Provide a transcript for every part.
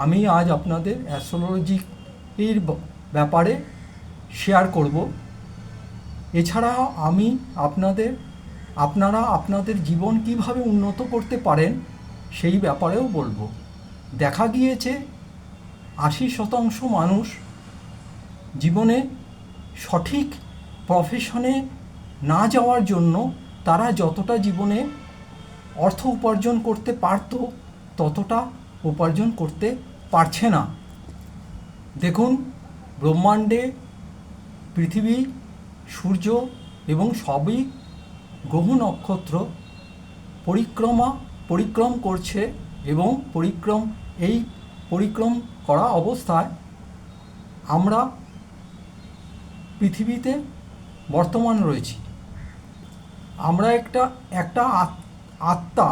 আমি আজ আপনাদের অ্যাস্ট্রোলজির ব্যাপারে শেয়ার করব। এছাড়াও আমি আপনারা আপনাদের জীবন কিভাবে উন্নত করতে পারেন সেই ব্যাপারেও বলবো। দেখা গিয়েছে 80% মানুষ জীবনে সঠিক প্রফেশনে না যাওয়ার জন্য তারা যতটা জীবনে অর্থ উপার্জন করতে পারত ততটা উপার্জন করতে পারছে না। দেখুন, ব্রহ্মাণ্ডে পৃথিবী, সূর্য এবং সবই গ্রহ নক্ষত্র পরিক্রম করছে এবং পরিক্রম করা অবস্থায় আমরা পৃথিবীতে বর্তমান রয়েছি। আমরা একটা আত্মা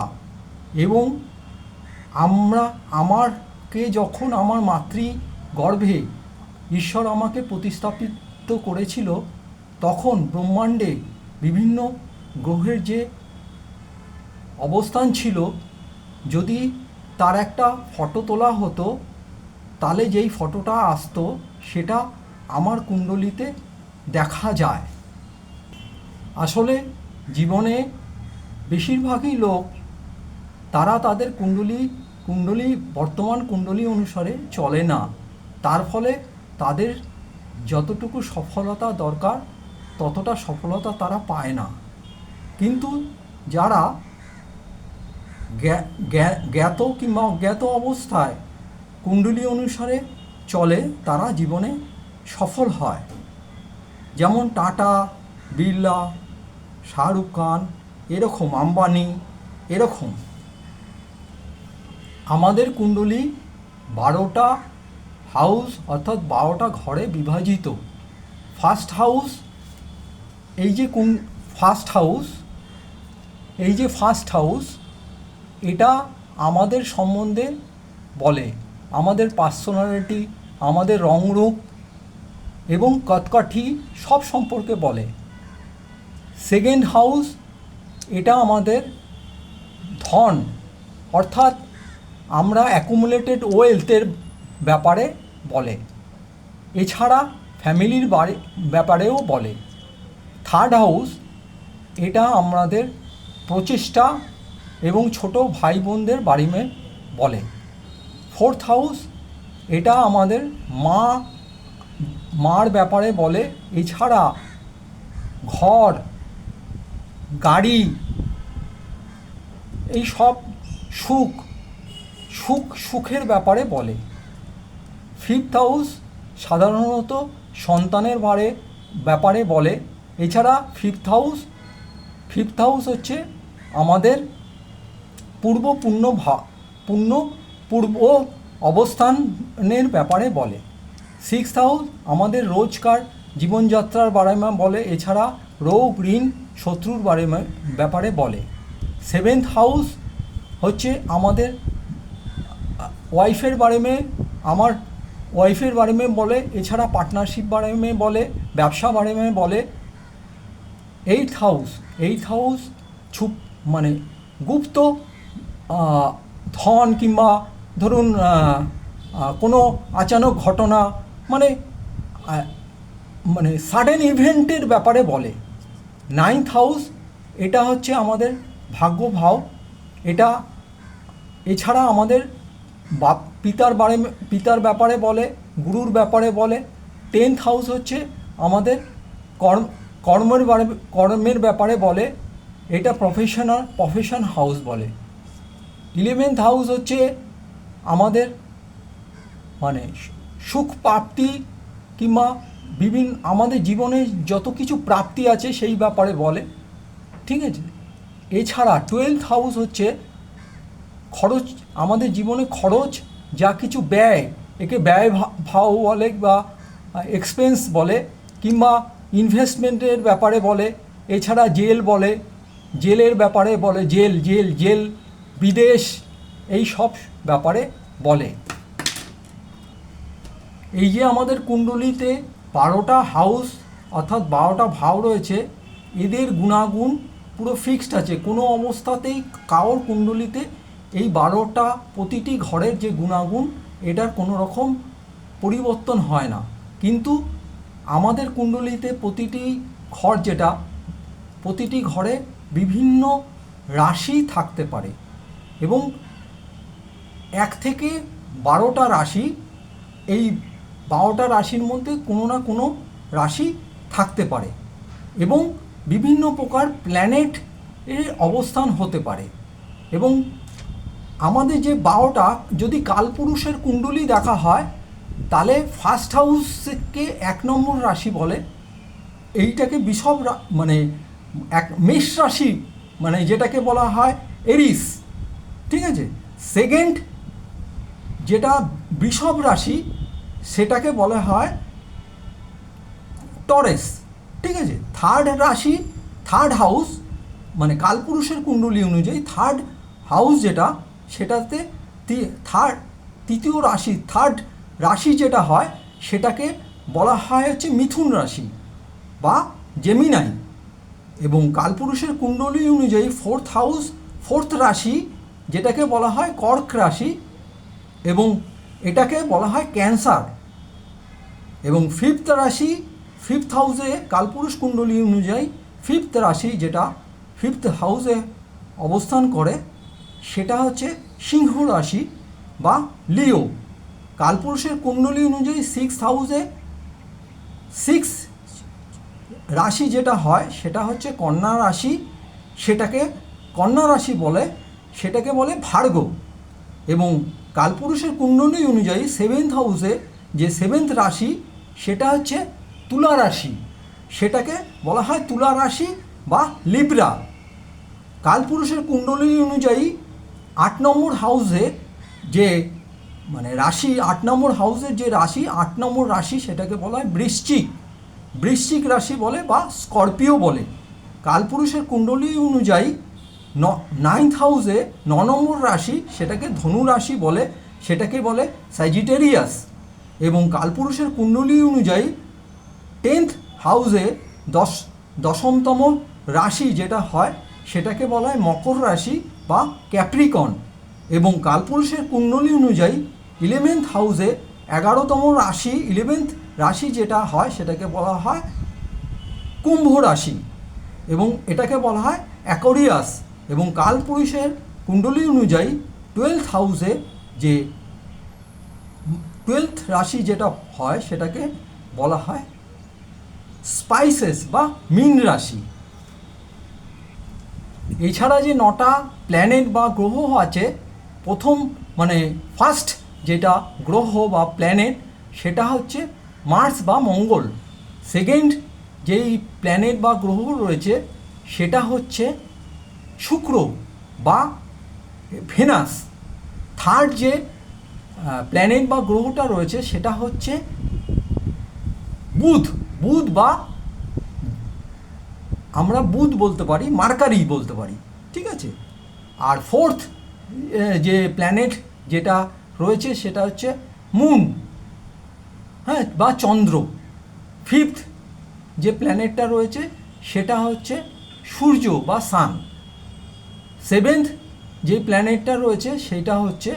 এবং আমাকে যখন আমার মাতৃ গর্ভে ঈশ্বর আমাকে প্রতিস্থাপিত করেছিল, তখন ব্রহ্মাণ্ডে বিভিন্ন গ্রহের যে অবস্থান ছিল, যদি তার একটা ফটো তোলা হতো তাহলে যেই ফটোটা আসতো সেটা আমার কুণ্ডলিতে দেখা যায়। আসলে জীবনে বেশিরভাগই লোক তারা তাদের বর্তমান কুণ্ডলী অনুসারে চলে না। তার ফলে তাদের যতটুকু সফলতা দরকার ততটা সফলতা তারা পায় না। কিন্তু যারা জ্ঞাত কিংবা অজ্ঞাত অবস্থায় কুণ্ডলী অনুসারে চলে তারা জীবনে সফল হয়। যেমন টাটা, বিড়লা, শাহরুখ খান, এরকম আম্বানি, এরকম। আমাদের কুণ্ডলী 12টা হাউস অর্থাৎ 12টা ঘরে বিভাজিত। ফার্স্ট হাউস, এই যে ফার্স্ট হাউস এটা আমাদের সম্বন্ধে বলে, আমাদের পার্সোনালিটি, আমাদের রংরূপ এবং কটকাঠি সব সম্পর্কে বলে। সেকেন্ড হাউস, এটা আমাদের ধন অর্থাৎ আমরা অ্যাকুমুলেটেড ওয়েলথের ব্যাপারে বলে। এছাড়া ফ্যামিলির ব্যাপারেও বলে। থার্ড হাউস, এটা আমাদের প্রচেষ্টা এবং ছোট ভাই বোনদের বাড়িতে বলে। ফোর্থ হাউস, এটা আমাদের মার ব্যাপারে বলে। এছাড়া ঘর, গাড়ি, এই সব সুখের ব্যাপারে বলে। ফিফথ হাউস সাধারণত সন্তানের ব্যাপারে বলে। এছাড়া ফিফথ হাউস হচ্ছে আমাদের পূর্ব অবস্থানের ব্যাপারে বলে। সিক্সথ হাউস আমাদের রোজকার জীবনযাত্রার বারে বলে। এছাড়া রোগ, ঋণ, শত্রুর ব্যাপারে বলে। সেভেন্থ হাউস হচ্ছে আমাদের ওয়াইফের বারে বলে। এছাড়া পার্টনারশিপ বারে বলে, ব্যবসা বারে বলে। এইথ হাউস গুপ্ত ধন কিংবা ধরুন কোনো আচানক ঘটনা মানে সাডেন ইভেন্টের ব্যাপারে বলে। নাইন্থ হাউস, এটা হচ্ছে আমাদের ভাগ্যভাব। এটা এছাড়া আমাদের পিতার ব্যাপারে বলে, গুরুর ব্যাপারে বলে। 10th হাউস হচ্ছে আমাদের কর্মের ব্যাপারে বলে। এটা প্রফেশন হাউস বলে। 11th হাউস হচ্ছে আমাদের সুখ প্রাপ্তি কিংবা আমাদের জীবনে যত কিছু প্রাপ্তি আছে সেই ব্যাপারে বলে। ঠিক আছে। এছাড়া 12th হাউস হচ্ছে খরচ, আমাদের জীবনে খরচ যা কিছু ব্যয়, একে ব্যয় ভাব বলে বা এক্সপেন্স বলে, কিংবা ইনভেস্টমেন্টের ব্যাপারে বলে। এছাড়া জেলের ব্যাপারে বলে, জেল, বিদেশ, এই সব ব্যাপারে বলে। এই যে আমাদের কুণ্ডলিতে 12টা হাউস অর্থাৎ 12টা ভাব রয়েছে, এদের গুণাগুণ পুরো ফিক্সড আছে। কোনো অবস্থাতেই কারোর কুণ্ডলিতে এই 12টা প্রতিটি ঘরের যে গুণাগুণ এটার কোনো রকম পরিবর্তন হয় না। কিন্তু আমাদের কুণ্ডলিতে প্রতিটি ঘর যেটা, প্রতিটি ঘরে বিভিন্ন রাশি থাকতে পারে এবং 1 থেকে 12টা রাশি, এই 12টা রাশির মধ্যে কোনো না কোনো রাশি থাকতে পারে এবং বিভিন্ন প্রকার প্ল্যানেট এর অবস্থান হতে পারে। এবং আমাদের যে 12টা, যদি কালপুরুষের কুণ্ডলী দেখা হয় তাহলে ফার্স্ট হাউসকে 1 নম্বর রাশি বলে, এইটাকে বিষব মানে মেষ রাশি, মানে যেটাকে বলা হয় এরিস, ঠিক আছে। সেকেন্ড যেটা বৃষভ রাশি সেটাকে বলা হয় টরেস, ঠিক আছে। থার্ড রাশি, থার্ড হাউস, মানে কালপুরুষের কুণ্ডলী অনুযায়ী থার্ড হাউস যেটা, সেটাতে তৃতীয় রাশি, থার্ড রাশি যেটা হয় সেটাকে বলা হয় হচ্ছে মিথুন রাশি বা জেমিনাই। এবং কালপুরুষের কুণ্ডলী অনুযায়ী ফোর্থ হাউস, ফোর্থ রাশি যেটাকে বলা হয় কর্ক রাশি এবং এটাকে বলা হয় ক্যান্সার। এবং ফিফথ রাশি, ফিফথ হাউসে কালপুরুষ কুণ্ডলী অনুযায়ী ফিফথ রাশি যেটা ফিফথ হাউসে অবস্থান করে সেটা হচ্ছে সিংহ রাশি বা লিও। কালপুরুষের কুণ্ডলী অনুযায়ী সিক্স হাউসে সিক্স রাশি যেটা হয় সেটা হচ্ছে কন্যা রাশি, সেটাকে কন্যা রাশি বলে, সেটাকে বলে ভার্গ। এবং কালপুরুষের কুণ্ডলী অনুযায়ী সেভেন্থ হাউসে যে সেভেন্থ রাশি সেটা হচ্ছে তুলা রাশি, সেটাকে বলা হয় তুলা রাশি বা লিব্রা। কালপুরুষের কুণ্ডলী অনুযায়ী 8 নম্বর হাউসে যে মানে রাশি, 8 নম্বর হাউসের যে রাশি, 8 নম্বর রাশি সেটাকে বলা হয় বৃশ্চিক, বৃশ্চিক রাশি বলে বা স্করপিও বলে। কালপুরুষের কুণ্ডলী অনুযায়ী 9th হাউসে 9 নম্বর রাশি সেটাকে ধনু রাশি বলে, সেটাকে বলে স্যাজিটেরিয়াস। এবং কালপুরুষের কুণ্ডলী অনুযায়ী 10th হাউসে দশমতম রাশি যেটা হয় সেটাকে বলা হয় মকর রাশি বা ক্যাপ্রিকন। এবং কালপুরুষের কুণ্ডলী অনুযায়ী 11th হাউসে 11তম রাশি, 11th রাশি যেটা হয় সেটাকে বলা হয় কুম্ভ রাশি এবং এটাকে বলা হয় অ্যাকোয়ারিয়াস। এবং কালপুরুষের কুণ্ডলী অনুযায়ী 12th হাউসে যে 12th রাশি যেটা হয় সেটাকে বলা হয় স্পাইসেস বা মীন রাশি। এছাড়া যে 9টা প্ল্যানেট বা গ্রহ আছে, প্রথম মানে ফার্স্ট যেটা গ্রহ বা প্ল্যানেট সেটা হচ্ছে মার্স বা মঙ্গল। সেকেন্ড যেই প্ল্যানেট বা গ্রহ রয়েছে সেটা হচ্ছে শুক্র বা ভেনাস। থার্ড যে প্ল্যানেট বা গ্রহটা রয়েছে সেটা হচ্ছে বুধ, বুধ বা আমরা বুধ বলতে পারি, মার্কারি বলতে পারি, ঠিক আছে। আর ফোর্থ যে প্ল্যানেট যেটা রয়েছে সেটা হচ্ছে মুন, হ্যাঁ, বা চন্দ্র। ফিফথ যে প্ল্যানেটটা রয়েছে সেটা হচ্ছে সূর্য বা সান। সেভেন্থ যে প্ল্যানেটটা রয়েছে সেটা হচ্ছে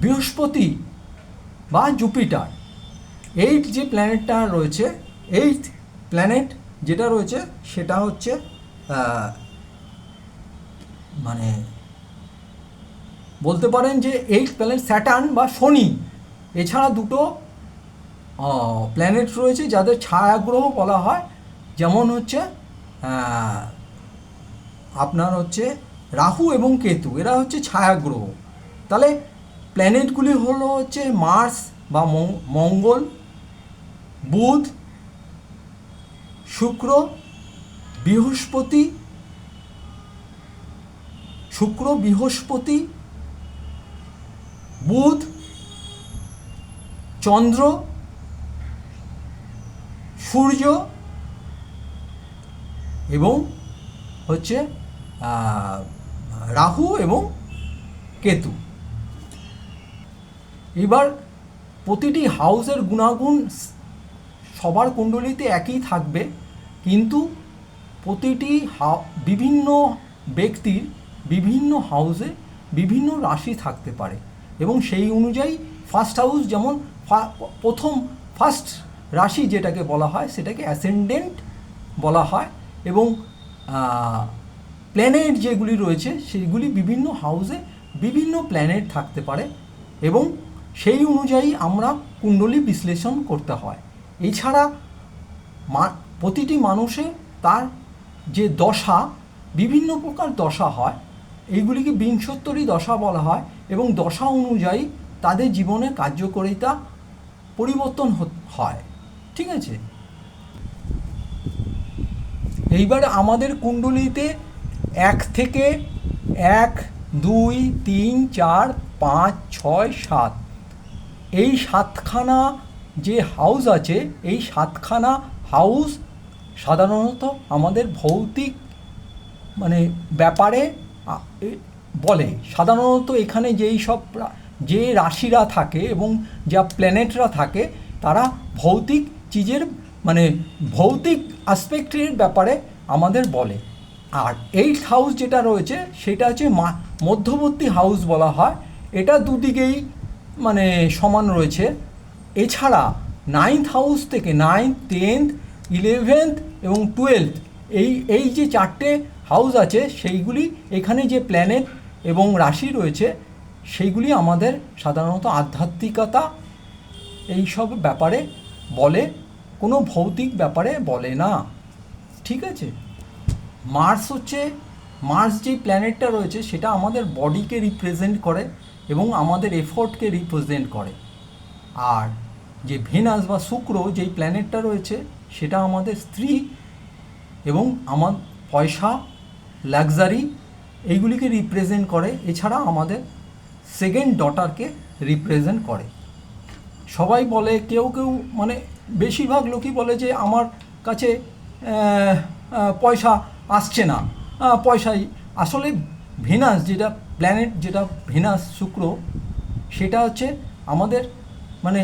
বৃহস্পতি বা জুপিটার। এইট যে প্ল্যানেটটা রয়েছে, এইট প্ল্যানেট যেটা রয়েছে সেটা হচ্ছে মানে বলতে পারেন যে এইট প্ল্যানেট স্যাটার্ন বা শনি। এছাড়া দুটো প্ল্যানেট রয়েছে যাদের ছায়াগ্রহ বলা হয়, যেমন হচ্ছে আপনার হচ্ছে রাহু এবং কেতু, এরা হচ্ছে ছায়াগ্রহ। তাহলে প্ল্যানেটগুলি হলো হচ্ছে মার্স বা মঙ্গল, বুধ, শুক্র, বৃহস্পতি, বুধ, চন্দ্র, সূর্য এবং হচ্ছে রাহু এবং কেতু। এবার প্রতিটি হাউসের গুণাগুণ সবার কুণ্ডলিতে একই থাকবে, কিন্তু প্রতিটি বিভিন্ন ব্যক্তির বিভিন্ন হাউসে বিভিন্ন রাশি থাকতে পারে। এবং সেই অনুযায়ী ফার্স্ট হাউস যেমন ফার্স্ট রাশি যেটাকে বলা হয় সেটাকে অ্যাসেন্ডেন্ট বলা হয়, এবং প্ল্যানেট যেগুলি রয়েছে সেইগুলি বিভিন্ন হাউসে বিভিন্ন প্ল্যানেট থাকতে পারে, এবং সেই অনুযায়ী আমরা কুণ্ডলী বিশ্লেষণ করতে হয়। এছাড়া প্রতিটি মানুষে তার যে দশা, বিভিন্ন প্রকার দশা হয়, এইগুলিকে বিংশোত্তরী দশা বলা হয়, এবং দশা অনুযায়ী তাদের জীবনে কার্যকারিতা পরিবর্তন হয়। ঠিক আছে, এইবার আমাদের কুণ্ডলিতে 1 থেকে 1, 2, 3, 4, 5, 6, 7 এই 7খানা যে হাউস আছে, এই 7খানা হাউস সাধারণত আমাদের ভৌতিক মানে ব্যাপারে বলে। সাধারণত এখানে যে রাশিরা থাকে এবং যা প্ল্যানেটরা থাকে তারা ভৌতিক চিজের মানে ভৌতিক অ্যাসপেক্টের ব্যাপারে আমাদের বলে। আর 8th হাউস যেটা রয়েছে সেটা হচ্ছে মধ্যবর্তী হাউস বলা হয়, এটা দুদিকেই মানে সমান রয়েছে। এছাড়া 9th হাউস থেকে 9th, 10th, 11th এবং 12th এই যে 4টে হাউস আছে সেইগুলি, এখানে যে প্ল্যানেট এবং রাশি রয়েছে সেইগুলি আমাদের সাধারণত আধ্যাত্মিকতা এইসব ব্যাপারে বলে, কোনো ভৌতিক ব্যাপারে বলে না। ঠিক আছে, মার্স যে প্ল্যানেটটা রয়েছে সেটা আমাদের বডিকে রিপ্রেজেন্ট করে এবং আমাদের এফোর্টকে রিপ্রেজেন্ট করে। আর যে ভেনাস বা শুক্র যেই প্ল্যানেটটা রয়েছে সেটা আমাদের স্ত্রী এবং আমার পয়সা, লাক্সারি এইগুলিকে রিপ্রেজেন্ট করে। এছাড়া আমাদের সেকেন্ড ডটারকে রিপ্রেজেন্ট করে। সবাই বলে, কেউ মানে বেশিরভাগ লোকই বলে যে আমার কাছে পয়সা আসছে না, পয়সাই আসলে ভেনাস যেটা প্ল্যানেট, যেটা ভেনাস শুক্র, সেটা হচ্ছে আমাদের মানে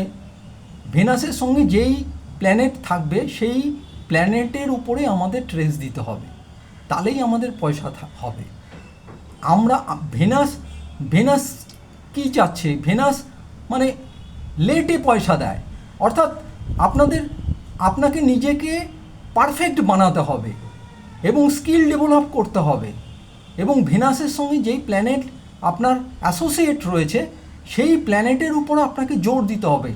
ভেনাসের সঙ্গে যেই প্ল্যানেট থাকবে সেই প্ল্যানেটের উপরে আমাদের ট্রেস দিতে হবে, তাহলেই আমাদের পয়সা হবে। আমরা ভেনাস কি চাচ্ছে? ভেনাস মানে লেটে পয়সা দেয়, অর্থাৎ আপনাকে নিজেকে পারফেক্ট বানাতে হবে এবং স্কিল ডেভেলপ করতে হবে, এবং ভেনাসের সঙ্গে যেই প্ল্যানেট আপনার অ্যাসোসিয়েট রয়েছে সেই প্ল্যানেটের উপর আপনাকে জোর দিতে হবে,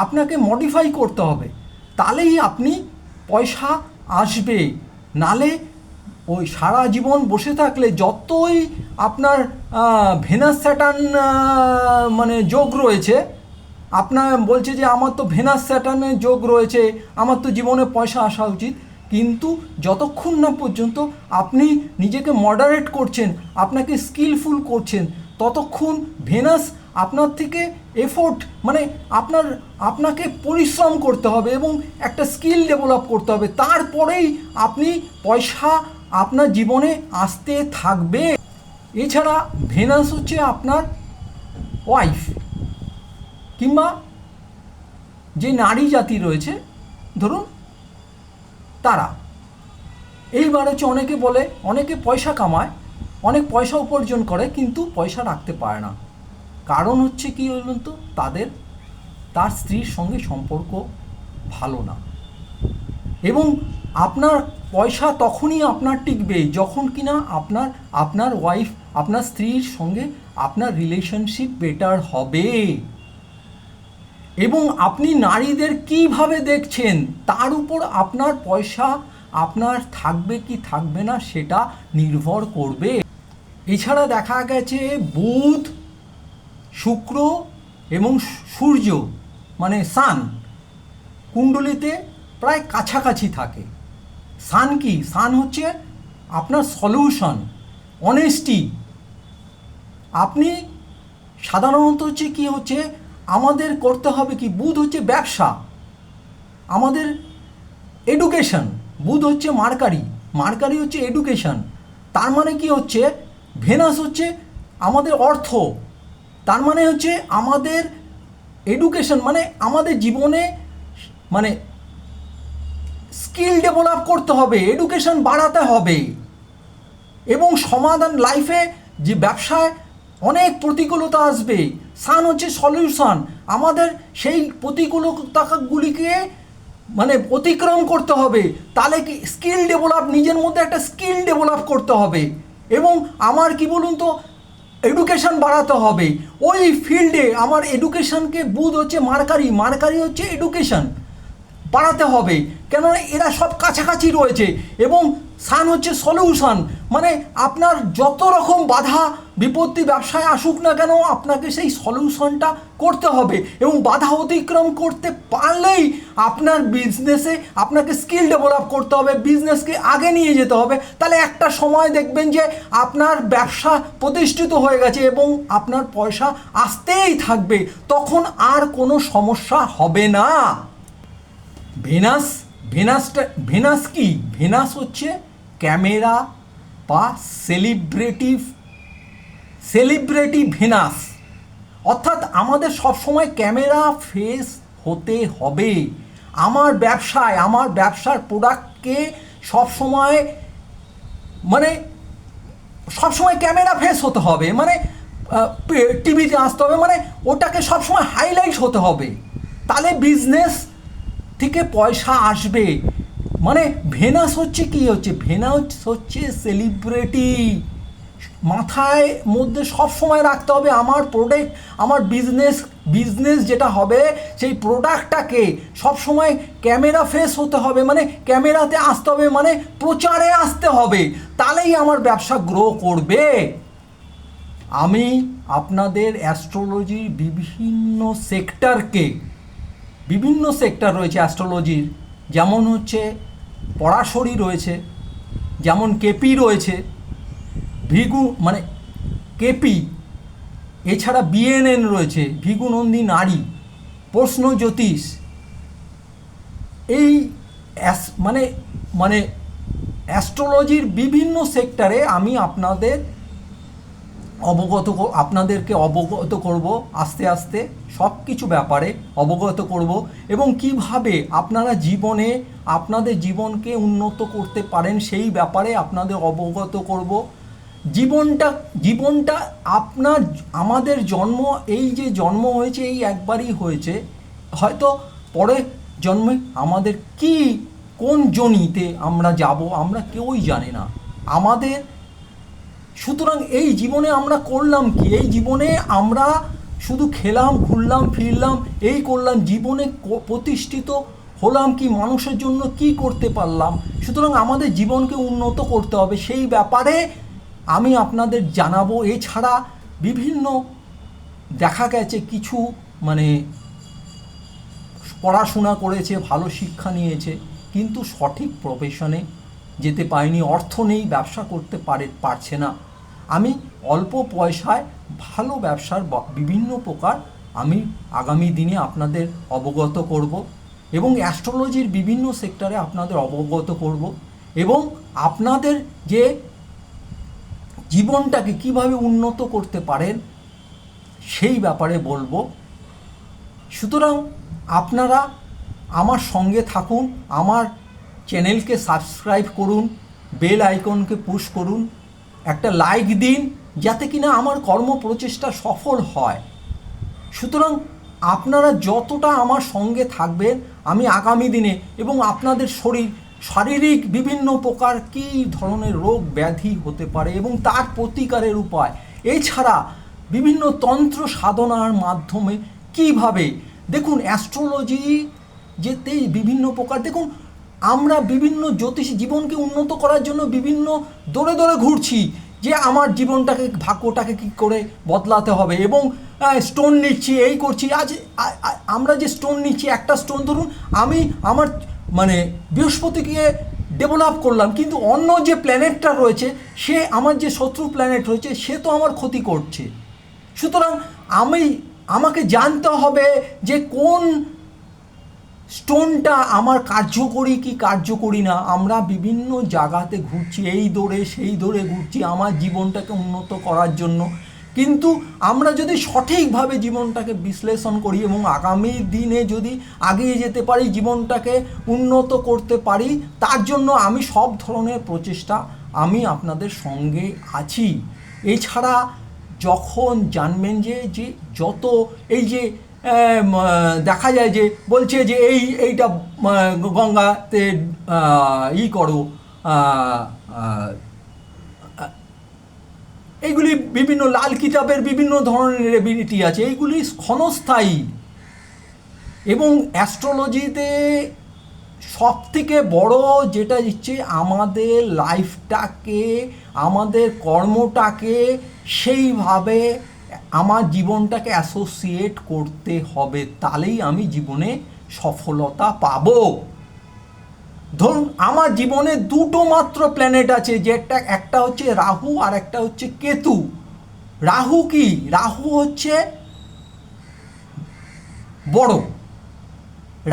আপনাকে মডিফাই করতে হবে, তাহলেই আপনি পয়সা আসবে। নালে ওই সারা জীবন বসে থাকলে যতই আপনার ভেনাস স্যাটার্ন মানে যোগ রয়েছে, আপনার বলছে যে আমার তো ভেনাস স্যাটার্নের যোগ রয়েছে, আমার তো জীবনে পয়সা আসা উচিত, কিন্তু যতক্ষণ না পর্যন্ত আপনি নিজেকে মডারেট করছেন, আপনাকে স্কিলফুল করছেন, ততক্ষণ ভেনাস আপনার থেকে এফোর্ট মানে আপনাকে পরিশ্রম করতে হবে এবং একটা স্কিল ডেভেলপ করতে হবে, তারপরেই আপনি পয়সা আপনার জীবনে আসতে থাকবে। এছাড়া ভেনাস হচ্ছে আপনার ওয়াইফ কিংবা যে নারী জাতি রয়েছে ধরুন তারা। এইবার হচ্ছে অনেকে পয়সা কামায়, অনেক পয়সা উপার্জন করে, কিন্তু পয়সা রাখতে পারে না। কারণ হচ্ছে কি বলুন তো, তার স্ত্রীর সঙ্গে সম্পর্ক ভালো না। এবং আপনার পয়সা তখনই আপনার টিকবে যখন কিনা আপনার ওয়াইফ, আপনার স্ত্রীর সঙ্গে আপনার রিলেশনশিপ বেটার হবে। এবং আপনি নারীদের কিভাবে দেখছেন তার উপর আপনার পয়সা আপনার থাকবে কি থাকবে না সেটা নির্ভর করবে। এছাড়া দেখা গেছে বুধ, শুক্র এবং সূর্য মানে সান কুণ্ডলিতে প্রায় কাছাকাছি থাকে। সান কি? সান হচ্ছে আপনার সলিউশন, অনেস্টি। আপনি সাধারণত হচ্ছে কি হচ্ছে আমাদের করতে হবে কি, বুধ হচ্ছে ব্যবসা, আমাদের এডুকেশন, বুধ হচ্ছে মার্কারি হচ্ছে এডুকেশন। তার মানে কি হচ্ছে ভেনাস হচ্ছে আমাদের অর্থ, তার মানে হচ্ছে আমাদের এডুকেশন মানে আমাদের জীবনে মানে স্কিল ডেভেলপ করতে হবে, এডুকেশন বাড়াতে হবে এবং সমাধান লাইফে যে ব্যবসায় অনেক প্রতিকূলতা আসবে। সান হচ্ছে সলিউশন। আমাদের সেই প্রতিকূলতাগুলিকে মানে অতিক্রম করতে হবে। তাহলে কি স্কিল ডেভেলপ, নিজের মধ্যে একটা স্কিল ডেভেলপ করতে হবে। এবং আমার কি বলুন তো, এডুকেশন বাড়াতে হবে। ওই ফিল্ডে আমার এডুকেশনকে বুধ হচ্ছে মার্কারি, মার্কারি হচ্ছে এডুকেশন বাড়াতে হবে, কেননা এরা সব কাছাকাছি রয়েছে। এবং সান হচ্ছে সলিউশন, মানে আপনার যত রকম বাধা বিপত্তি ব্যবসায় আসুক না কেন, আপনাকে সেই সলিউশনটা করতে হবে। এবং বাধা অতিক্রম করতে পারলেই আপনার বিজনেসে আপনাকে স্কিল ডেভেলপ করতে হবে, বিজনেসকে আগে নিয়ে যেতে হবে। তাহলে একটা সময় দেখবেন যে আপনার ব্যবসা প্রতিষ্ঠিত হয়ে গেছে এবং আপনার পয়সা আসতেই থাকবে, তখন আর কোনো সমস্যা হবে না। ভেনাস, ভেনাস কি? ভেনাস হচ্ছে ক্যামেরা বা সেলিব্রিটি ভেনাস। অর্থাৎ আমাদের সবসময় ক্যামেরা ফেস হতে হবে। আমার ব্যবসায়, আমার ব্যবসার প্রোডাক্টকে সবসময় মানে সবসময় ক্যামেরা ফেস হতে হবে, মানে টিভিতে আসতে হবে, মানে ওটাকে সবসময় হাইলাইট হতে হবে, তাহলে বিজনেস থেকে পয়সা আসবে। মানে ভেনাস হচ্ছে কি? হচ্ছে ভেনাস হচ্ছে সেলিব্রিটি। মাথায় মধ্যে সব সময় রাখতে হবে আমার প্রোডাক্ট, আমার বিজনেস যেটা হবে সেই প্রোডাক্টটাকে সবসময় ক্যামেরা ফেস হতে হবে, মানে ক্যামেরাতে আসতে হবে, মানে প্রচারে আসতে হবে, তাহলেই আমার ব্যবসা গ্রো করবে। আমি আপনাদের অ্যাস্ট্রোলজির বিভিন্ন সেক্টর রয়েছে অ্যাস্ট্রোলজির, যেমন হচ্ছে পরাশরী রয়েছে, যেমন কেপি রয়েছে, ভিগু মানে কেপি, এছাড়া বিএনএন রয়েছে, ভিগুনন্দী নারী, প্রশ্ন জ্যোতিষ। এই মানে মানে অ্যাস্ট্রোলজির বিভিন্ন সেক্টরে আমি আপনাদেরকে অবগত করব, আস্তে আস্তে সব কিছু ব্যাপারে অবগত করব, এবং কিভাবে আপনারা আপনাদের জীবনকে উন্নত করতে পারেন সেই ব্যাপারে আপনাদের অবগত করব। জীবনটা আমাদের এই যে জন্ম হয়েছে এই একবারই হয়েছে, হয়তো পরে জন্মে আমাদের কোন জনিতে আমরা যাব আমরা কেউই জানি না আমাদের। সুতরাং এই জীবনে আমরা করলাম কি? এই জীবনে আমরা শুধু খেলাম, ঘুরলাম, ফিরলাম, এই করলাম, জীবনে প্রতিষ্ঠিত হলাম কি? মানুষের জন্য কি করতে পারলাম? সুতরাং আমাদের জীবনকে উন্নত করতে হবে, সেই ব্যাপারে আমি আপনাদের জানাবো। এছাড়া বিভিন্ন দেখা গেছে কিছু মানে পড়াশোনা করেছে, ভালো শিক্ষা নিয়েছে, কিন্তু সঠিক প্রফেশনে যেতে পারেনি, অর্থ নেই, ব্যবসা করতে পারছে না। আমি অল্প পয়সায় ভালো ব্যবসার বিভিন্ন প্রকার আমি আগামী দিনে আপনাদের অবগত করব, এবং অ্যাস্ট্রোলজির বিভিন্ন সেক্টরে আপনাদের অবগত করব, এবং আপনাদের যে জীবনটাকে কিভাবে উন্নত করতে পারেন সেই ব্যাপারে বলবো। সুতরাং আপনারা আমার সঙ্গে থাকুন, আমার চ্যানেলকে সাবস্ক্রাইব করুন, বেল আইকনকে পুশ করুন, একটা লাইক দিন, যাতে কিনা আমার কর্মপ্রচেষ্টা সফল হয়। সুতরাং আপনারা যতটা আমার সঙ্গে থাকবেন, আমি আগামী দিনে এবং আপনাদের শারীরিক বিভিন্ন প্রকার কী ধরনের রোগ ব্যাধি হতে পারে এবং তার প্রতিকারের উপায়, এছাড়া বিভিন্ন তন্ত্র সাধনার মাধ্যমে কিভাবে, দেখুন অ্যাস্ট্রোলজি যেতেই বিভিন্ন প্রকার, দেখুন আমরা বিভিন্ন জ্যোতিষী জীবনকে উন্নত করার জন্য বিভিন্ন দৌড়ে দৌড়ে ঘুরছি যে আমার জীবনটাকে, ভাগ্যটাকে কী করে বদলাতে হবে, এবং স্টোন নিচ্ছি, এই করছি। আজ আমরা যে স্টোন নিচ্ছি, একটা স্টোন ধরুন আমি আমার মানে বৃহস্পতিকে ডেভেলপ করলাম, কিন্তু অন্য যে প্ল্যানেটটা রয়েছে, সে আমার যে শত্রু প্ল্যানেট রয়েছে, সে তো আমার ক্ষতি করছে। সুতরাং আমাকে জানতে হবে যে কোন স্টোনটা আমার কার্যকরী কি কার্যকরী না। আমরা বিভিন্ন জায়গাতে ঘুরছি, এই দৌড়ে সেই দৌড়ে ঘুরছি আমার জীবনটাকে উন্নত করার জন্য, কিন্তু আমরা যদি সঠিকভাবে জীবনটাকে বিশ্লেষণ করি এবং আগামী দিনে যদি এগিয়ে যেতে পারি, জীবনটাকে উন্নত করতে পারি, তার জন্য আমি সব ধরনের প্রচেষ্টা আমি আপনাদের সঙ্গে আছি। এছাড়া যখন জানবেন যে যে যত এই যে দেখা যায় যে বলছে যে এইটা গঙ্গাতে করো, এইগুলি বিভিন্ন লাল কিতাবের বিভিন্ন ধরনের এবিলিটি আছে, এইগুলি ক্ষণস্থায়ী। এবং অ্যাস্ট্রোলজিতে সব থেকে বড় যেটা দিচ্ছে আমাদের লাইফটাকে, আমাদের কর্মটাকে সেইভাবে আমার জীবনটাকে অ্যাসোসিয়েট করতে হবে, তাহলেই আমি জীবনে সফলতা পাবো। ধরুন আমার জীবনে দুটো মাত্র প্ল্যানেট আছে, যেটা একটা হচ্ছে রাহু আর একটা হচ্ছে কেতু। রাহু কি? রাহু হচ্ছে বড়,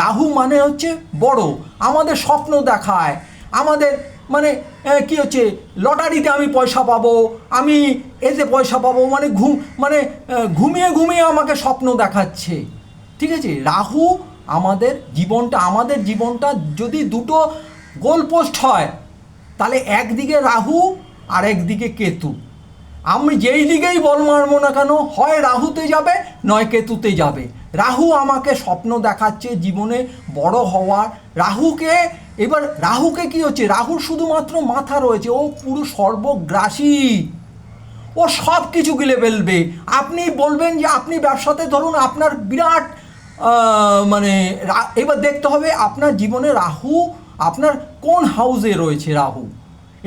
রাহু মানে হচ্ছে বড়, আমাদের স্বপ্ন দেখায়, আমাদের মানে কি হচ্ছে লটারিতে আমি পয়সা পাবো, আমি এতে পয়সা পাবো, মানে ঘুমিয়ে ঘুমিয়ে আমাকে স্বপ্ন দেখাচ্ছে, ঠিক আছে। রাহু আমাদের জীবনটা যদি দুটো গোলপোস্ট হয়, তাহলে একদিকে রাহু আর একদিকে কেতু। আমি যেই দিকেই বল মারবো না কেন, হয় রাহুতে যাবে নয় কেতুতে যাবে। রাহু আমাকে স্বপ্ন দেখাচ্ছে জীবনে বড় হওয়ার। রাহুকে কি হচ্ছে, রাহুর শুধুমাত্র মাথা রয়েছে, ও পুরো সর্বগ্রাসী, ও সব কিছু গিলে ফেলবে। আপনি বলবেন যে আপনি ব্যবসাতে ধরুন আপনার বিরাট এবার দেখতে হবে আপনার জীবনে রাহু আপনার কোন হাউসে রয়েছে রাহু,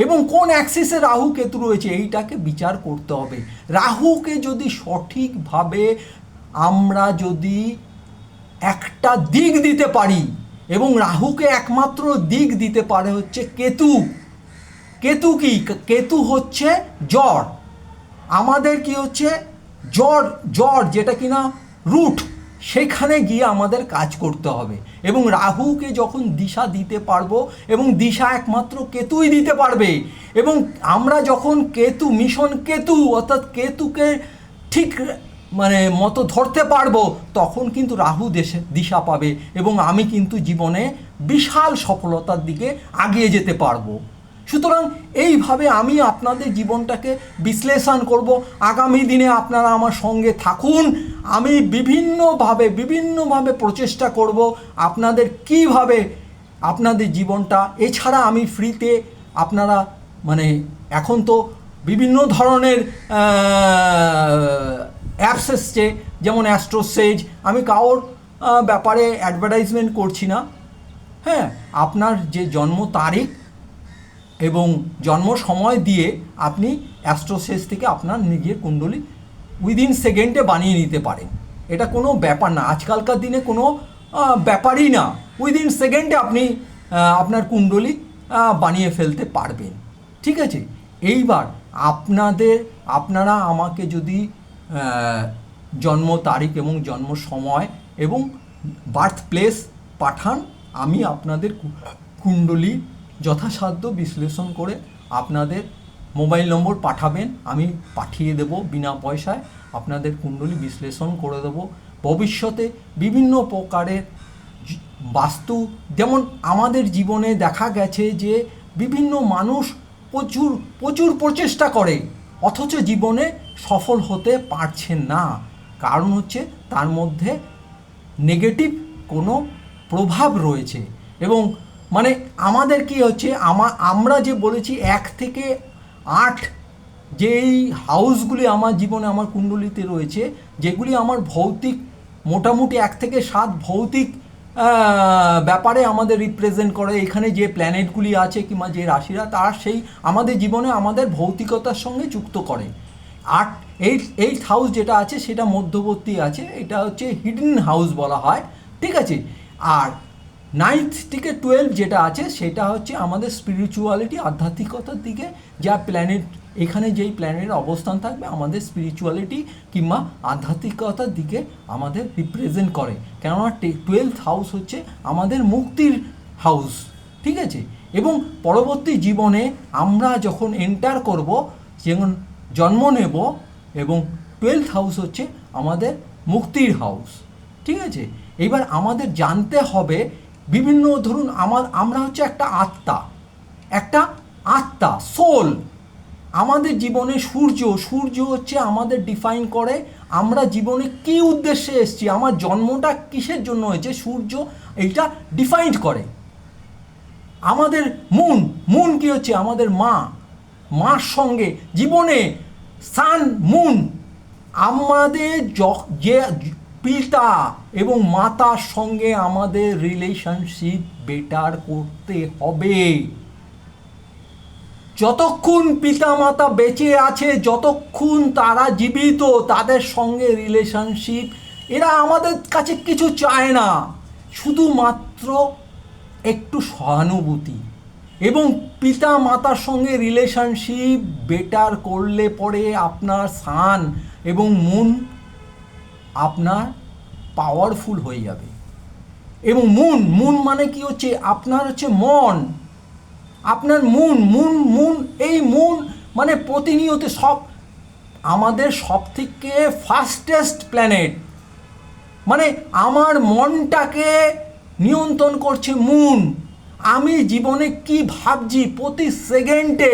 এবং কোন অ্যাক্সিসে রাহু কেতু রয়েছে, এইটাকে বিচার করতে হবে। রাহুকে যদি সঠিকভাবে আমরা যদি একটা দিক দিতে পারি, এবং রাহুকে একমাত্র দিক দিতে পারে হচ্ছে কেতু। কেতু কি? কেতু হচ্ছে জ্বর, আমাদের কি হচ্ছে জ্বর যেটা কিনা রুট, সেখানে গিয়ে আমাদের কাজ করতে হবে। এবং রাহুকে যখন দিশা দিতে পারবো, এবং দিশা একমাত্র কেতুই দিতে পারবে, এবং আমরা যখন মিশন কেতু অর্থাৎ কেতুকে ঠিক মতো ধরতে পারবো, তখন কিন্তু রাহু দিশা পাবে, এবং আমি কিন্তু জীবনে বিশাল সফলতার দিকে আগিয়ে যেতে পারবো। সুতরাং এইভাবে আমি আপনাদের জীবনটাকে বিশ্লেষণ করব। আগামী দিনে আপনারা আমার সঙ্গে থাকুন। আমি বিভিন্নভাবে প্রচেষ্টা করব আপনাদের কিভাবে আপনাদের জীবনটা, এছাড়া আমি ফ্রিতে আপনারা এখন তো বিভিন্ন ধরনের অ্যাপস এসছে, যেমন অ্যাস্ট্রোসেজ। আমি কারোর ব্যাপারে অ্যাডভার্টাইজমেন্ট করছি না, হ্যাঁ। আপনার যে জন্ম তারিখ এবং জন্ম সময় দিয়ে আপনি অ্যাস্ট্রোসেজ থেকে আপনার নিজের কুণ্ডলী উইদিন সেকেন্ডে বানিয়ে নিতে পারেন। এটা কোনো ব্যাপার না, আজকালকার দিনে কোনো ব্যাপারই না। উইদিন সেকেন্ডে আপনি আপনার কুণ্ডলী বানিয়ে ফেলতে পারবেন, ঠিক আছে। এইবার আপনারা আমাকে যদি জন্ম তারিখ এবং জন্ম সময় এবং বার্থ প্লেস পাঠান, আমি আপনাদের কুণ্ডলী যথাসাধ্য বিশ্লেষণ করে আপনাদের মোবাইল নম্বর পাঠাবেন, আমি পাঠিয়ে দেব বিনা পয়সায়। আপনাদের কুণ্ডলী বিশ্লেষণ করে দেব। ভবিষ্যতে বিভিন্ন প্রকারের বাস্তু, যেমন আমাদের জীবনে দেখা গেছে যে বিভিন্ন মানুষ প্রচুর প্রচেষ্টা করে, অথচ জীবনে সফল হতে পারছেন না। কারণ হচ্ছে তার মধ্যে নেগেটিভ কোনো প্রভাব রয়েছে। এবং আমাদের কি হচ্ছে, আমরা যে বলেছি 1 থেকে 8 যেই হাউসগুলি আমার জীবনে আমার কুণ্ডলিতে রয়েছে, যেগুলি আমার ভৌতিক, মোটামুটি 1 থেকে 7 ভৌতিক ব্যাপারে আমাদের রিপ্রেজেন্ট করে। এখানে যে প্ল্যানেটগুলি আছে কিংবা যে রাশিরা, তারা সেই আমাদের জীবনে আমাদের ভৌতিকতার সঙ্গে যুক্ত করে। 8 হাউস যেটা আছে সেটা মধ্যবর্তী আছে, এটা হচ্ছে হিডেন হাউস বলা হয়, ঠিক আছে। আর 9th থেকে 12 যেটা আছে সেটা হচ্ছে আমাদের স্পিরিচুয়ালিটি, আধ্যাত্মিকতার দিকে যা প্ল্যানেট, এখানে যেই প্ল্যানেটের অবস্থান থাকবে আমাদের স্পিরিচুয়ালিটি কিংবা আধ্যাত্মিকতার দিকে আমাদের রিপ্রেজেন্ট করে। কেননা 12th হাউস হচ্ছে আমাদের মুক্তির হাউস, ঠিক আছে। এবং পরবর্তী জীবনে আমরা যখন এন্টার করব, যেমন জন্ম নেব, এবং 12th হাউস হচ্ছে আমাদের মুক্তির হাউস, ঠিক আছে। এবার আমাদের জানতে হবে বিভিন্ন, ধরুন আমরা হচ্ছে একটা আত্মা, সোল। আমাদের জীবনে সূর্য হচ্ছে আমাদের ডিফাইন করে আমরা জীবনে কী উদ্দেশ্যে এসেছি, আমার জন্মটা কিসের জন্য হয়েছে, সূর্য এইটা ডিফাইন্ড করে। আমাদের মুন কি হচ্ছে, আমাদের মার সঙ্গে জীবনে সান মুন আমাদের যে পিতা এবং মাতার সঙ্গে আমাদের রিলেশনশিপ বেটার করতে হবে। যতক্ষণ পিতা মাতা বেঁচে আছে, যতক্ষণ তারা জীবিত, তাদের সঙ্গে রিলেশনশিপ, এরা আমাদের কাছে কিছু চায় না, শুধুমাত্র একটু সহানুভূতি। এবং পিতা মাতার সঙ্গে রিলেশনশিপ বেটার করলে পরে আপনার সান এবং মুন আপনার পাওয়ারফুল হয়ে যাবে। এবং মুন মানে কি হচ্ছে, আপনার হচ্ছে মন, আপনার মুন এই মুন মানে প্রতিনিয়ত সব আমাদের সব থেকে ফাস্টেস্ট প্ল্যানেট, মানে আমার মনটাকে নিয়ন্ত্রণ করছে মুন। আমি জীবনে কি ভাবছি প্রতি সেকেন্ডে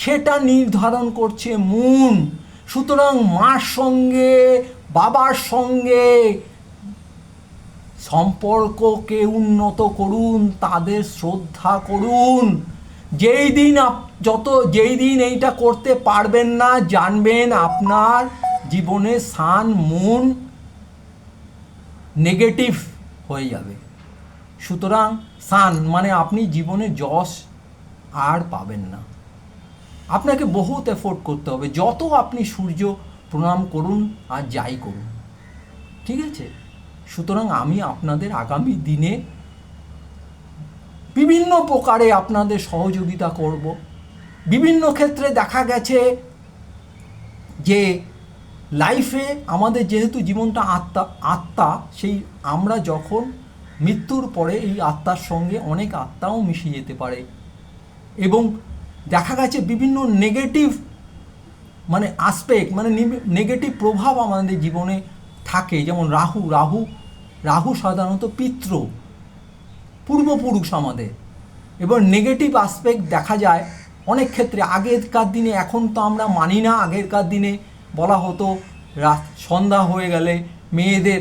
সেটা নির্ধারণ করছে মুন। সুতরাং মার সঙ্গে বাবার সঙ্গে সম্পর্ককে উন্নত করুন, তাদের শ্রদ্ধা করুন। যেই দিন এইটা করতে পারবেন না, জানবেন আপনার জীবনে সান মুন নেগেটিভ হয়ে যাবে। সুতরাং সান মানে আপনি জীবনে যশ আর পাবেন না, আপনাকে বহুত এফোর্ট করতে হবে, যত আপনি সূর্য প্রণাম করুন আর যাই করুন, ঠিক আছে। সুতরাং আমি আপনাদের আগামী দিনে বিভিন্ন প্রকারে আপনাদের সহযোগিতা করব। বিভিন্ন ক্ষেত্রে দেখা গেছে যে লাইফে আমাদের যেহেতু জীবনটা আত্মা, সেই আমরা যখন মৃত্যুর পরে এই আত্মার সঙ্গে অনেক আত্মাও মিশে যেতে পারে। এবং দেখা গেছে বিভিন্ন নেগেটিভ মানে আসপেক্ট, মানে নেগেটিভ প্রভাব আমাদের জীবনে থাকে। যেমন রাহু সাধারণত পূর্বপুরুষ আমাদের। এবার নেগেটিভ আসপেক্ট দেখা যায় অনেক ক্ষেত্রে। আগেরকার দিনে, এখন তো আমরা মানি না, আগেরকার দিনে বলা হতো সন্ধ্যা হয়ে গেলে মেয়েদের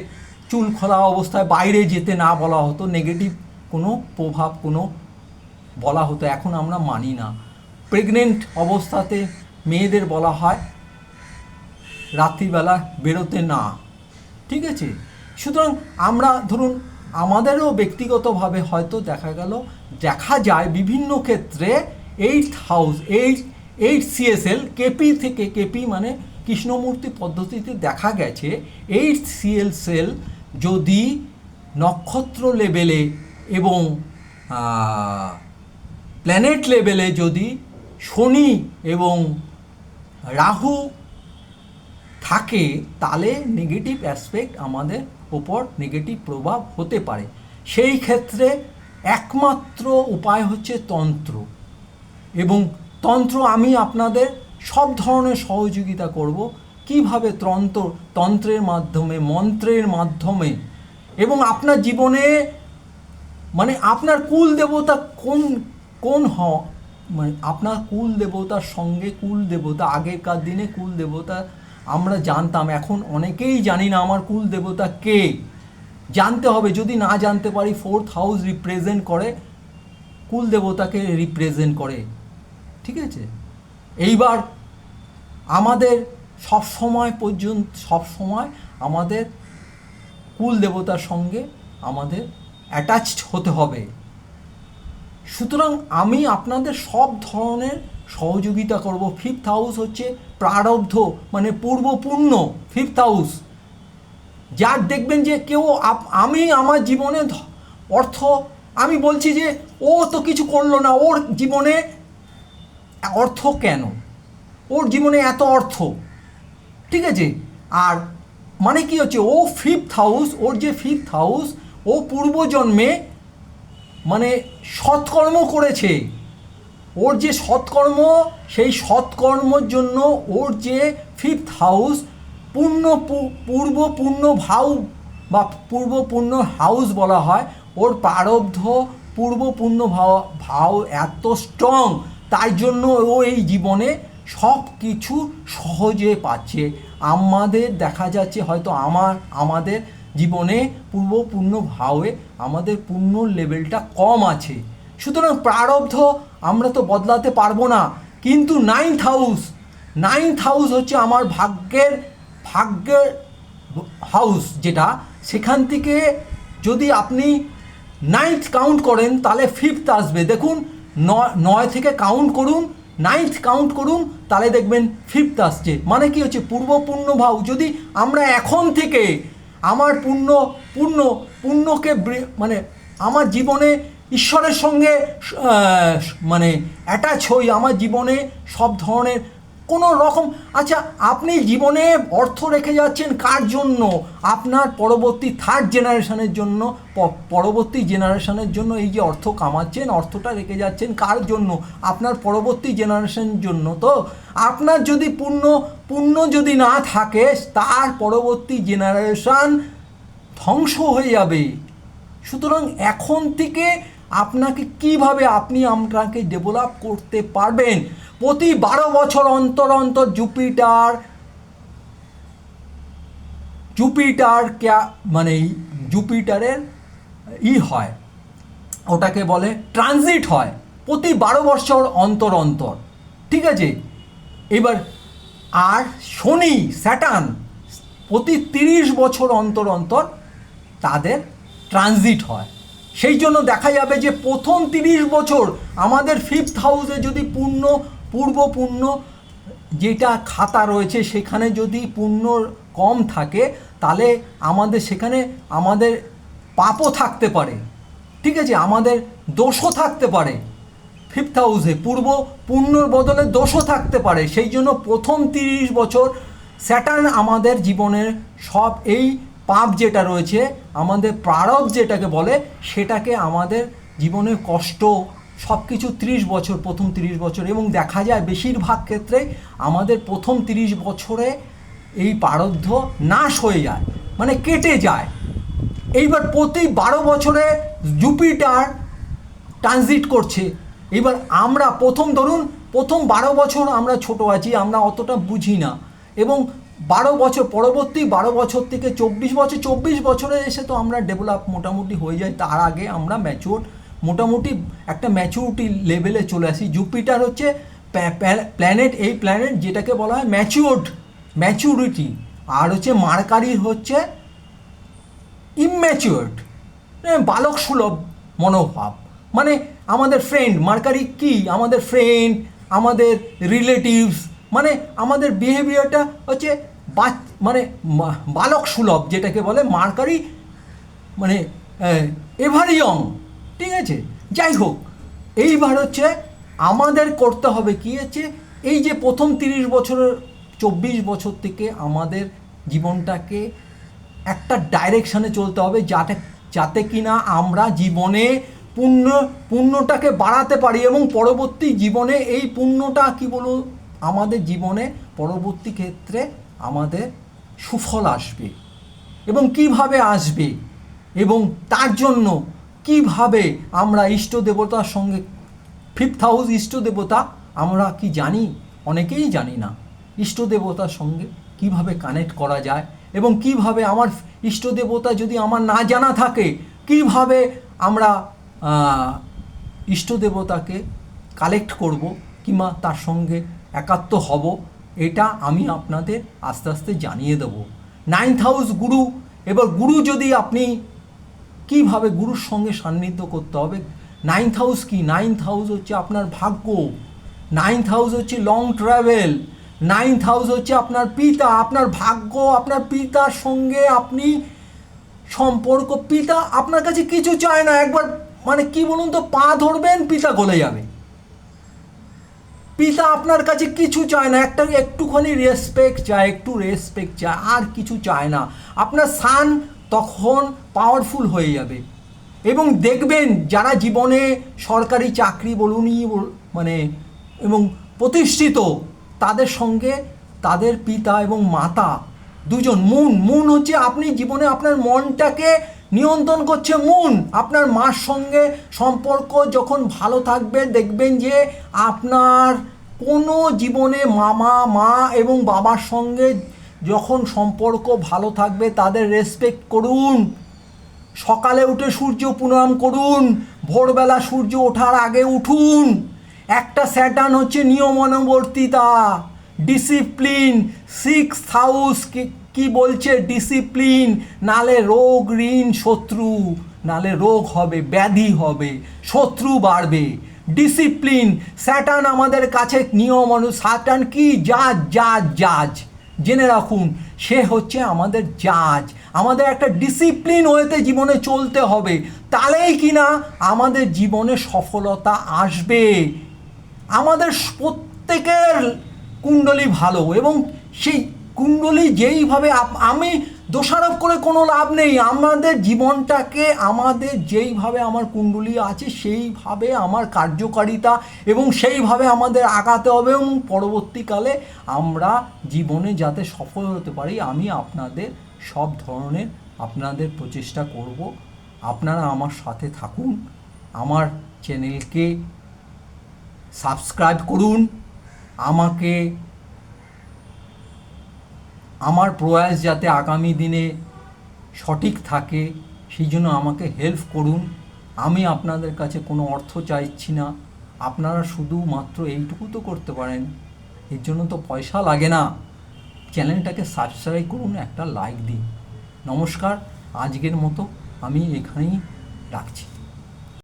চুল খোলা অবস্থায় বাইরে যেতে না বলা হতো, নেগেটিভ কোনো প্রভাব কোনো বলা হতো, এখন আমরা মানি না। প্রেগনেন্ট অবস্থাতে মেয়েদের বলা হয় রাত্রিবেলা বেরোতে না, ঠিক আছে। সুতরাং আমরা ধরুন আমাদেরও ব্যক্তিগতভাবে হয়তো দেখা যায় বিভিন্ন ক্ষেত্রে 8th হাউস 8 CSL কেপি মানে কৃষ্ণমূর্তি পদ্ধতিতে দেখা গেছে 8 CSL যদি নক্ষত্র লেভেলে এবং প্ল্যানেট লেভেলে যদি শনি এবং রাহু থাকে, তাহলে নেগেটিভ অ্যাসপেক্ট আমাদের ওপর নেগেটিভ প্রভাব হতে পারে। সেই ক্ষেত্রে একমাত্র উপায় হচ্ছে তন্ত্র। এবং আমি আপনাদের সব ধরনের সহযোগিতা করব, কিভাবে তন্ত্রের মাধ্যমে, মন্ত্রের মাধ্যমে। এবং আপনার জীবনে মানে আপনার কুল দেবতা কোন মানে আপনার কুল দেবতার সঙ্গে আগেরকার দিনে কুল দেবতা আমরা জানতাম, এখন অনেকেই জানি না আমার কুল দেবতা কে। জানতে হবে, যদি না জানতে পারি 4th হাউস রিপ্রেজেন্ট করে, কুল দেবতাকে রিপ্রেজেন্ট করে, ঠিক আছে। এইবার আমাদের সব সময় আমাদের কুল দেবতার সঙ্গে আমাদের অ্যাটাচড হতে হবে। সুতরাং আমি আপনাদের সব ধরনের সহযোগিতা করব। 5th হাউস হচ্ছে প্রারব্ধ মানে পূর্বপুণ্য। 5th হাউস যার দেখবেন যে কেউ আমি আমার জীবনে আমি বলছি যে ও তো কিছু করলো না, ওর জীবনে অর্থ কেন, ওর জীবনে এত অর্থ, ঠিক আছে। আর মানে কি হচ্ছে, ও 5th হাউস, ওর যে 5th হাউস, ও পূর্বজন্মে মানে সৎকর্ম করেছে। ওর যে সৎকর্ম, সেই সৎকর্মর জন্য ওর যে 5th হাউস পূর্বপুণ্য ভাও বা পূর্বপুণ্য হাউস বলা হয়, ওর প্রারব্ধ পূর্বপুণ্য ভাও এত স্ট্রং, তাই জন্য ও এই জীবনে সব কিছু সহজে পাচ্ছে। আমাদের দেখা যাচ্ছে হয়তো আমাদের জীবনে পূর্ণ ভাবে আমাদের পুণ্য লেভেলটা কম আছে, সুতরাং প্রারব্ধ আমরা তো বদলাতে পারবো না। কিন্তু নাইন্থ হাউস হচ্ছে আমার ভাগ্যের হাউস, যেটা সেখান থেকে যদি আপনি নাইন্থ কাউন্ট করেন তাহলে ফিফথ আসবে। দেখুন, নয় থেকে কাউন্ট করুন, নাইন্থ কাউন্ট করুন, তাহলে দেখবেন ফিফথ আসছে। মানে কি হচ্ছে, পূর্ণ ভাব। যদি আমরা এখন থেকে আমার পুণ্যকে মানে আমার জীবনে ঈশ্বরের সঙ্গে মানে অ্যাটাচ হই, আমার জীবনে সব ধরনের কোনো রকম, আচ্ছা আপনি জীবনে অর্থ রেখে যাচ্ছেন কার জন্য? আপনার পরবর্তী থার্ড জেনারেশনের জন্য, পরবর্তী জেনারেশনের জন্য এই যে অর্থ কামাচ্ছেন, অর্থটা রেখে যাচ্ছেন কার জন্য? আপনার পরবর্তী জেনারেশনের জন্য। তো আপনার যদি পুণ্য যদি না থাকে, তার পরবর্তী জেনারেশন ধ্বংস হয়ে যাবে। সুতরাং এখন থেকে আপনাকে কিভাবে আপনাকে ডেভেলপ করতে পারবেন? প্রতি 12 বছর অন্তর অন্তর জুপিটারের হয়, ওটাকে বলে ট্রানজিট হয় প্রতি 12 বছর অন্তর অন্তর, ঠিক আছে? এবার আর শনি স্যাটার্ন প্রতি 30 বছর অন্তর অন্তর তাদের ট্রানজিট হয়। সেই জন্য দেখা যাবে যে প্রথম 30 বছর আমাদের ফিফথ হাউসে যদি পূর্ব পুণ্য যেটা খাতা রয়েছে সেখানে যদি পুণ্য কম থাকে, তাহলে সেখানে আমাদের পাপও থাকতে পারে, ঠিক আছে? আমাদের দোষও থাকতে পারে। ফিফথ হাউসে পুণ্যর বদলে দোষও থাকতে পারে। সেই জন্য প্রথম 30 বছর স্যাটার্ন আমাদের জীবনের সব এই পাপ যেটা রয়েছে, আমাদের প্রারব্ধ যেটাকে বলে, সেটাকে আমাদের জীবনের কষ্ট সব কিছু 30 বছর, প্রথম 30 বছর, এবং দেখা যায় বেশিরভাগ ক্ষেত্রে আমাদের প্রথম 30 বছরে এই প্রারব্ধ নাশ হয়ে যায়, মানে কেটে যায়। এইবার প্রতি 12 বছরে জুপিটার ট্রানজিট করছে। এবার আমরা প্রথম 12 বছর আমরা ছোট আছি, আমরা অতটা বুঝি না, এবং 12 বছর পরবর্তী 12 বছর থেকে 24 বছরে এসে তো আমরা ডেভেলপ মোটামুটি হয়ে যাই। তার আগে আমরা মোটামুটি একটা ম্যাচুরিটি লেভেলে চলে আসি। জুপিটার হচ্ছে এই প্ল্যানেট যেটাকে বলা হয় ম্যাচুরিটি, আর হচ্ছে মার্কারি হচ্ছে ইম্যাচুয়ার্ড, বালক সুলভ মনোভাব। মানে আমাদের ফ্রেন্ড, মার্কারি কি? আমাদের ফ্রেন্ড, আমাদের রিলেটিভস, মানে আমাদের বিহেভিয়ারটা হচ্ছে মানে বালক সুলভ, যেটাকে বলে মার্কারি, মানে এভার ইয়ং, ঠিক আছে? যাই হোক, এইবার হচ্ছে আমাদের করতে হবে কি হচ্ছে, এই যে প্রথম 30 বছরের 24 বছর থেকে আমাদের জীবনটাকে একটা ডাইরেকশানে চলতে হবে, যাতে কিনা আমরা জীবনে পুণ্যটাকে বাড়াতে পারি, এবং পরবর্তী জীবনে এই পুণ্যটা কি বলবো, আমাদের জীবনে পরবর্তী ক্ষেত্রে আমাদের সুফল আসবে। এবং কিভাবে আসবে, এবং তার জন্য কিভাবে আমরা ইষ্ট দেবতার সঙ্গে, ফিফথ হাউস ইষ্ট দেবতা আমরা কি জানি? অনেকেই জানি না। ইষ্ট দেবতার সঙ্গে কিভাবে কানেক্ট করা যায়, এবং কিভাবে আমার ইষ্ট দেবতা যদি আমার না জানা থাকে, কিভাবে আমরা ইষ্ট দেবতাকে কালেক্ট করব, কিংবা তার সঙ্গে একাত্ম হব, এটা আমি আপনাদের আস্তে আস্তে জানিয়ে দেব। নাইন্থ হাউস গুরু। এবার গুরু যদি আপনি কিভাবে গুরুর সঙ্গে সান্নিধ্য করতে হবে। নাইন্থ হাউস কি? নাইন্থ হাউস হচ্ছে আপনার ভাগ্য, নাইন্থ হাউস হচ্ছে লং ট্রাভেল, নাইন্থ হাউস হচ্ছে আপনার পিতা, আপনার ভাগ্য, আপনার পিতার সঙ্গে আপনি সম্পর্ক। পিতা আপনার কাছে কিছু চায় না, একবার মানে কি বলুন তো, পা ধরবেন পিতা গলে যাবে। পিতা আপনার কাছে কিছু চায় না, একটুখানি রেসপেক্ট চায়, আর কিছু চায় না। আপনার সান তখন পাওয়ারফুল হয়ে যাবে। এবং দেখবেন যারা জীবনে সরকারি চাকরি বলুনই মানে এবং প্রতিষ্ঠিত, তাদের সঙ্গে তাদের পিতা এবং মাতা দুজন, মুন হচ্ছে আপনি জীবনে আপনার মনটাকে নিয়ন্ত্রণ করছে মুন। আপনার মার সঙ্গে সম্পর্ক যখন ভালো থাকবে, দেখবেন যে আপনার কোনো জীবনে মামা মা এবং বাবার সঙ্গে যখন সম্পর্ক ভালো থাকবে তাদের রেসপেক্ট করুন, সকালে উঠে সূর্য প্রণাম করুন, ভোরবেলা সূর্য ওঠার আগে উঠুন। একটা স্যাটার্ন হচ্ছে নিয়মানুবর্তিতা, ডিসিপ্লিন। 6th হাউস কি বলছে? ডিসিপ্লিন, নালে রোগ ঋণ শত্রু, নালে রোগ হবে, ব্যাধি হবে, শত্রু বাড়বে। ডিসিপ্লিন, স্যাটার্ন আমাদের কাছে স্যাটার্ন কি? জাজ, জাজ, জাজ। জেনে রাখুন, সে হচ্ছে আমাদের জাজ। আমাদের একটা ডিসিপ্লিন ওয়েতে জীবনে চলতে হবে, তাহলেই কিনা আমাদের জীবনে সফলতা আসবে। আমাদের প্রত্যেকের কুণ্ডলী ভালো, এবং সেই কুণ্ডলী যেইভাবে আমি দোষারোপ করে কোনো লাভ নেই। আমাদের জীবনটাকে আমাদের যেইভাবে আমার কুণ্ডলী আছে সেইভাবে আমার কার্যকারিতা এবং সেইভাবে আমাদের আগাতে হবে, এবং পরবর্তীকালে আমরা জীবনে যাতে সফল হতে পারি আমি আপনাদের সব ধরনের আপনাদের প্রচেষ্টা করব। আপনারা আমার সাথে থাকুন, আমার চ্যানেলকে সাবস্ক্রাইব করুন, আমাকে আমার প্রয়াস যাতে আগামী দিনে সঠিক থাকে সেই জন্য আমাকে হেল্প করুন। আমি আপনাদের কাছে কোনো অর্থ চাইছি না, আপনারা শুধুমাত্র এইটুকু তো করতে পারেন, এর জন্য তো পয়সা লাগে না। চ্যানেলটাকে সাবস্ক্রাইব করুন, একটা লাইক দিন। নমস্কার, আজকের মতো আমি এখানেই রাখছি।